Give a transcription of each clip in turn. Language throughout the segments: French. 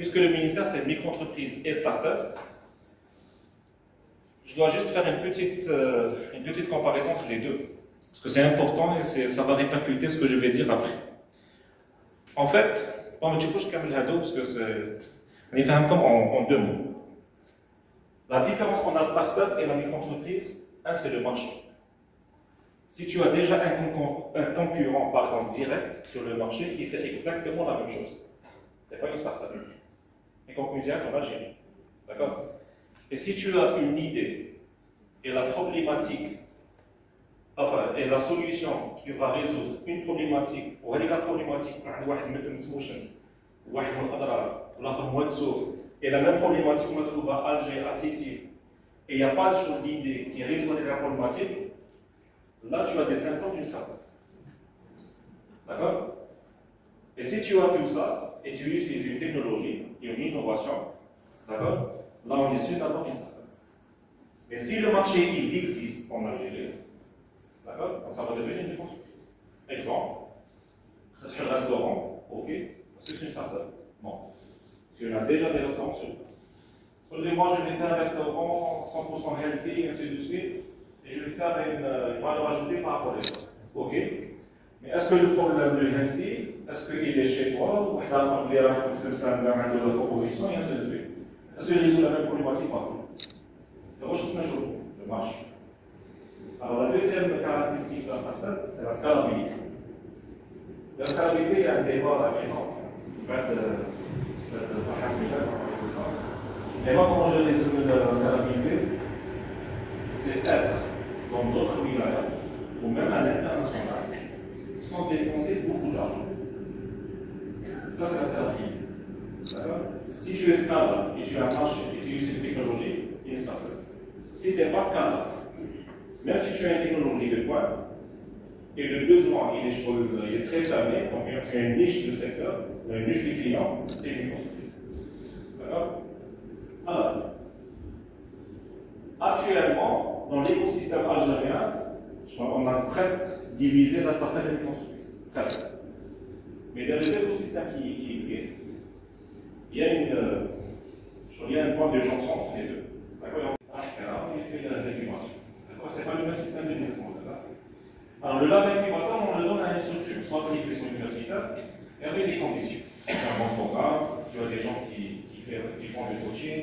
puisque le ministère c'est micro-entreprise et start-up, je dois juste faire une petite comparaison entre les deux. Parce que c'est important et ça va répercuter ce que je vais dire après. En fait, bon, je vais parce que c'est en deux mots. La différence entre la start-up et la micro-entreprise, c'est le marché. Si tu as déjà un concurrent direct sur le marché qui fait exactement la même chose, ce n'est pas une start-up. Un concurrent direct en Algérie. D'accord? Et si tu as une idée et la problématique, enfin, et la solution qui va résoudre une problématique, ou la problématique, et la même problématique qu'on trouve à Alger, à Sétif, et il n'y a pas d'idée qui résout la problématique, là tu as des symptômes d'une start-up. D'accord? Et si tu as tout ça, et tu utilises une technologie et une innovation, d'accord? Là on est sûr d'avoir une start-up. Mais si le marché il existe en Algérie, d'accord? Donc ça va devenir une entreprise. Exemple, ça c'est un restaurant, ok? Est-ce que c'est une start-up? Non. Parce qu'il y a déjà des restaurants sur place. Parce que moi je vais faire un restaurant 100% healthy, et ainsi de suite, et je vais faire une valeur ajoutée par rapport à ça. Ok? Mais est-ce que le problème du healthy, est-ce qu'il est chez toi, ou est-ce qu'il y a une proposition, et ainsi de suite? Est-ce qu'il résout la même problématique par contre? C'est la chose, le marché. Alors la deuxième caractéristique de la start-up, c'est la scalabilité. La scalabilité, il y a un débat énorme. Et moi, comment je résume la scalabilité? C'est être dans d'autres wilayas, ou même à l'international, sans dépenser beaucoup d'argent. Ça, c'est la scalabilité. D'accord? Si tu es scalable et tu as un marché et tu utilises une technologie, il y a une start-up. Si tu n'es pas scalable, même si tu as une technologie de pointe, et le besoin il est très fermé, donc tu as une niche de secteur, une niche de clients, et une entreprise. D'accord? Alors, actuellement, dans l'écosystème algérien, on a presque divisé la start-up et l'entreprise. Presque. Mais dans les écosystèmes qui existent, il y a un point de jonction entre les deux. D'accord? Il fait l'incubation. Ce n'est pas le même système de business model. Alors, le lab incubateur, on le donne à une structure, soit privée, soit universitaire, et avec des conditions. Tu as un bon programme, tu as des gens qui font du coaching,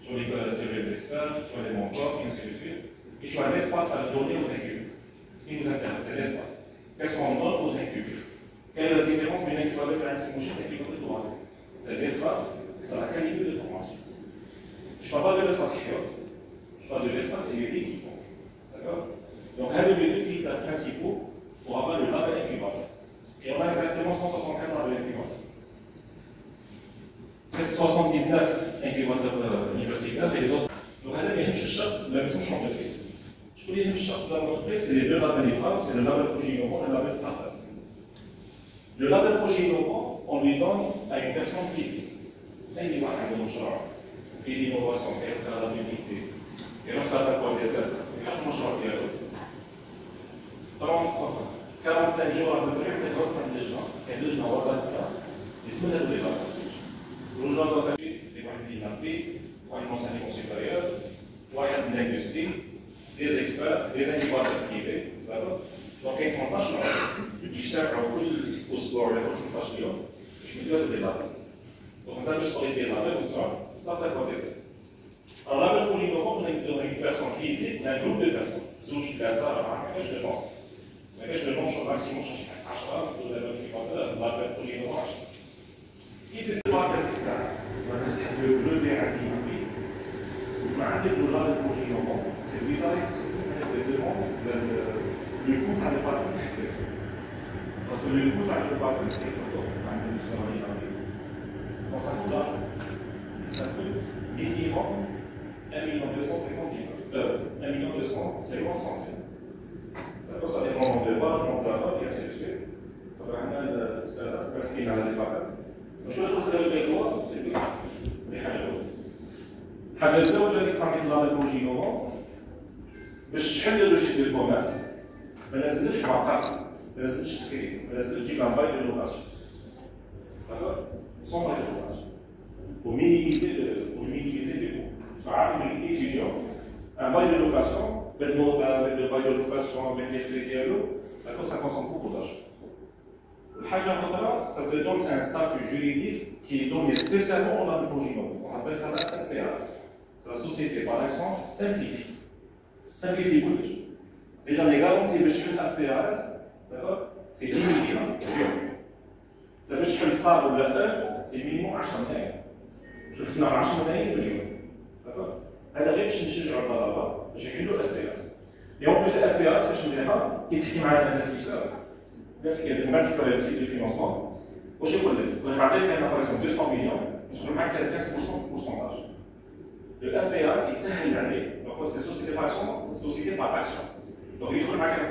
tu as des experts, tu as des mentors, et ainsi de suite. Et tu as un espace à donner aux incubes. Ce qui nous intéresse, c'est l'espace. Qu'est-ce qu'on donne aux incubes? Quelle est la différence d'une incubateur et un incubateur? C'est l'espace, c'est la qualité de formation. Je ne parle pas de l'espace je parle de l'espace et des équipements. D'accord? Donc, un des deux critères principaux pour avoir le label incubateur. Et on a exactement 175 labels incubateurs. Près de 79 incubateurs universitaires et les autres. Donc, il y a une chasse de la mission d'entreprise. Je peux dire une chasse de l'entreprise, c'est les deux labels épreuves, c'est le label projet innovant et le label startup. Le label projet innovant, on lui donne à une personne physique. Là, il y a un genre, fait l'innovation, fait la scalabilité, et non, ça va pas des êtres. Il y a un genre qui est 45 jours à peu près, il y a deux gens qui ont des semaines de débats. Nous avons des dynamiques, un enseignement supérieur, de l'industrie, des experts, des incubateurs privés. Donc, ils sont pas chers. Ils cherchent un coup au sport, les autres je me dois de débat. Donc, nous avons juste parlé de débat, c'est pas très compliqué. Alors là, le projet innovant, on a une personne physique, on a un groupe de personnes. Zouch, Gaza, je demande. Mais je demande sur maximum 10 pour le projet innovant. Qui c'est pas le lever à l'innovation? Le projet innovant, c'est le visa de demande, le coût, ça n'est pas tout. Parce que le coût, ça n'est pas tout, c'est donc ça coûte là. Ça coûte minimum 1 250 000 centimes. D'accord, ça dépend de l'âge, de la et ainsi de suite. Ça va parce qu'il y a des vacances. Donc, je pense que le droit, c'est lui. حاجة الزوجة اللي كان يطلع البروجي نوفون باش تحل لوجيك دو كوميرس ما لازمش عقار ما لازمش تسكري ما لازمش تجيب ان باي دو لوكاسيون داكور سون باي دو لوكاسيون minimiser les coûts. Parce que les étudiants, un bail de location, avec le bail de location, avec les frais d'accord, ça consomme beaucoup d'argent. Ça te donne un statut juridique qui est donné spécialement dans le projet immobilier. On appelle ça la SPAS. C'est la société par action simplifiée. Simplifiée pour les gens. Déjà, les garanties de la SPAS, d'accord, c'est 10 millions. Ça veut dire que le salaire ou le c'est minimum 10 millions. Je fais 10 millions. D'accord. هذا غير باش نشجعوا الطلبه باش يحلوا الاس بي اس. Et en plus de l'aspect A, c'est que qui est un investisseur, qui a une qualité de financement. Au chez Collet, on a rappelé qu'il y a par exemple 200 millions, je remarque qu'il y a 15% de pourcentage. Le SPA, c'est 5 000 années, donc c'est société par action, société par action. Donc il faut remarquer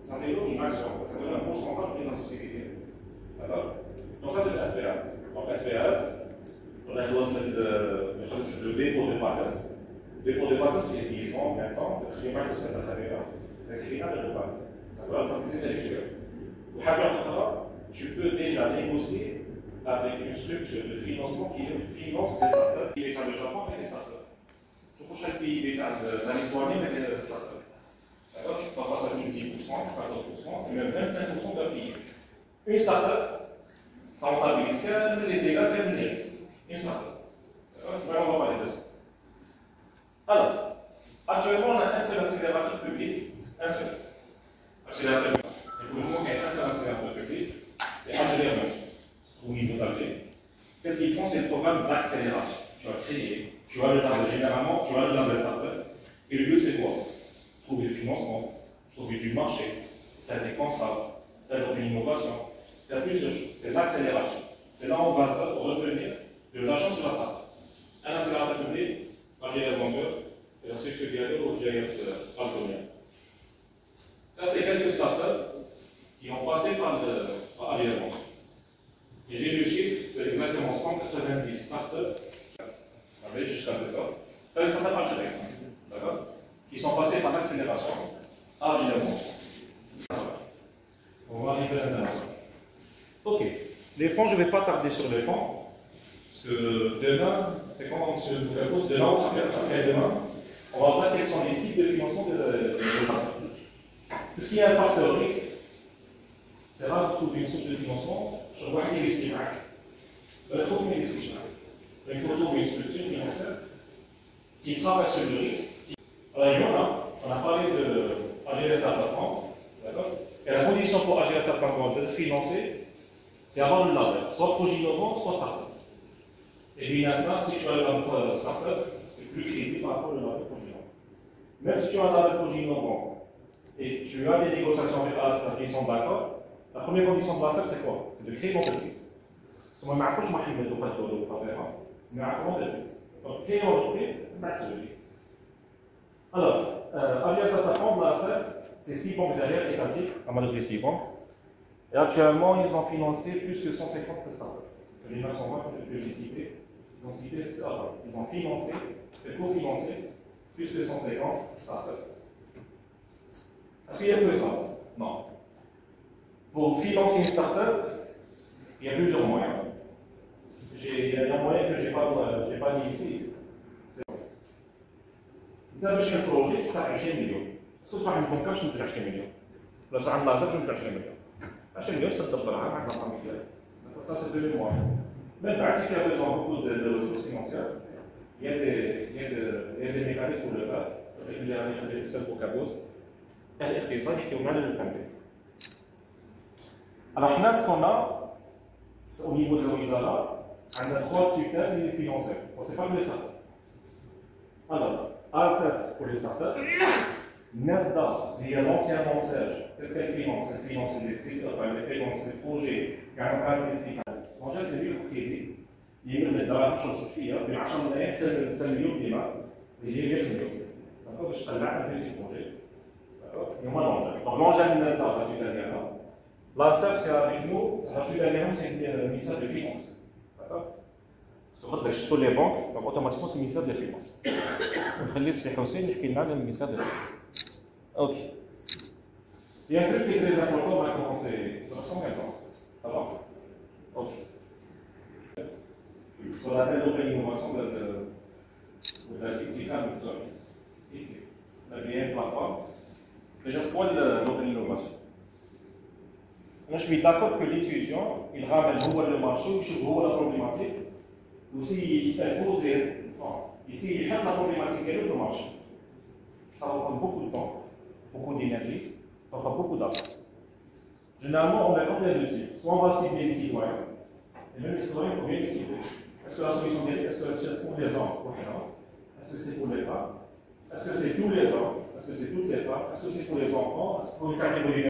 ça fait une action, ça donne un pourcentage de la société. D'accord. Donc ça c'est le SPA. Donc SPA, on a le dépôt de patente. Le dépôt de patente, c'est 10 ans, 20 ans, le climat de cette affaire-là. C'est le cas de la patente. D'accord. Donc intellectuel. Tu peux déjà négocier avec une structure de financement qui finance des startups. Il est dans le Japon avec des startups. Je crois que chaque pays est dans l'histoire avec des startups. D'accord. Parfois ça touche 10%, 14%, et même 25% d'un pays. Une startup, ça rentabilise les dégâts qu'elle mérite. Une startup. D'accord. On va parler de ça. Alors, actuellement, on a un seul accélérateur public, un seul accélérateur public. Et pour le moment, il y a un seul accélérateur public, c'est Alger au niveau d'Alger. Qu'est-ce qu'ils font? C'est le programme d'accélération. Tu vas créer, tu vas aller dans généralement, tu vas aller dans les startups. Et le but, c'est quoi? Trouver le financement, trouver du marché, faire des contrats, faire de l'innovation, faire plusieurs choses. C'est l'accélération. C'est là où on va revenir de l'argent sur la startup. Un accélérateur public, Alger Venture, et la structure dialogue au GIF Algorien. Ça, c'est quelques startups qui ont passé par Alger Venture. Et j'ai le chiffre, c'est exactement 190 startups, jusqu'à ce temps. Ça, c'est des startups algériennes, d'accord, qui sont passées par l'accélération à Alger Venture. On va arriver à l'international. Ok. Les fonds, je ne vais pas tarder sur les fonds. Parce que demain, c'est quand on se propose, demain, après demain, on va voir quels sont les types de financement des startups. Parce qu'il y a un facteur risque, c'est rare de trouver une source de financement, je vois qu'il y a des risques. Il faut trouver une structure financière qui travaille sur le risque. Alors, il y en a, on a parlé de Alger Startup Fund, d'accord. Et la condition pour Alger Startup Fund d'être financé, c'est avoir le label, soit projet innovant, soit startup. Et puis maintenant, si tu as le label startup, c'est plus critique par rapport au label projet innovant. Même si tu as un label projet innovant et tu as des négociations avec ASA qui sont d'accord, la première condition de l'ASA, c'est quoi? C'est de créer une entreprise. Je ne sais pas si je vais vous faire le faire, mais à une entreprise. Donc, créer une entreprise, c'est alors, Alger Startup Fund, l'ASA, c'est 6 banques derrière, étatiques, à Madoc les 6 banques. Et actuellement, ils ont financé plus que 150 startups. Les 920 que j'ai cités, ils ont financé, cofinancé plus que 150 startups. Est-ce qu'il y a que ça? Non. Pour financer une startup, il y a plusieurs moyens. Il y a un moyen que je n'ai pas mis ici. Vous avez un projet, ça fait 20 millions. Ce soit une banque, je ne peux 20 millions. Là, ça a un laser, je ne peux 20 millions. 20 millions, ça te donne avec la famille. Ça, c'est deux moyens. Maintenant, si tu as besoin beaucoup de ressources financières, il y a des mécanismes pour le faire. Régulièrement, il y a des seuls pour Cabos. الاقتصاد يحكيو معنا للفندق. Alors, ce qu'on a au niveau de la Wizara, on a 3 tutelles financières. On ne sait pas que les startups. Alors, ASF pour les startups, NASDA, il y a l'ancien lanceur. Qu'est-ce qu'elle finance? Elle finance les sites, enfin, elle finance les projets, qui ont des sites. Donc, c'est lui qui il y a une chose qui est, mais à chaque année, c'est le million qui est là, il y a 10 millions. D'accord? Je travaille avec ces projets. Il y a moins d'engins. Donc, l'engin de NASDA, la tutelle gagnante. L'ASF, c'est avec nous, la tutelle gagnante, c'est le ministère des Finances. D'accord? Sur les banques, donc automatiquement, c'est le ministère des Finances. On va laisser Hussein expliquer le ministère des Finances. Ok. Il y a un truc qui est très important, on va commencer. Ça va maintenant. Ça va? Ok. ce qu'on appelle l'open innovation de l'Éthica de Futsal. On a bien une plateforme. Déjà, c'est quoi l'open innovation? Moi, je suis d'accord que l'étudiant, il ramène le marché, il trouve la problématique, aussi il impose, ici, il a la problématique qu'elle est au marché. Ça va prendre beaucoup de temps, beaucoup d'énergie, ça va prendre beaucoup d'argent. Généralement, on met combien de cibles? Soit on va cibler les citoyens, et même les citoyens, il faut bien les cibler. Est-ce que la solution est-ce que c'est pour les hommes prochainement? Est-ce que c'est pour les femmes? Est-ce que c'est tous les hommes? Est-ce que c'est toutes les femmes? Est-ce que c'est pour les enfants? Est-ce que pour les catégories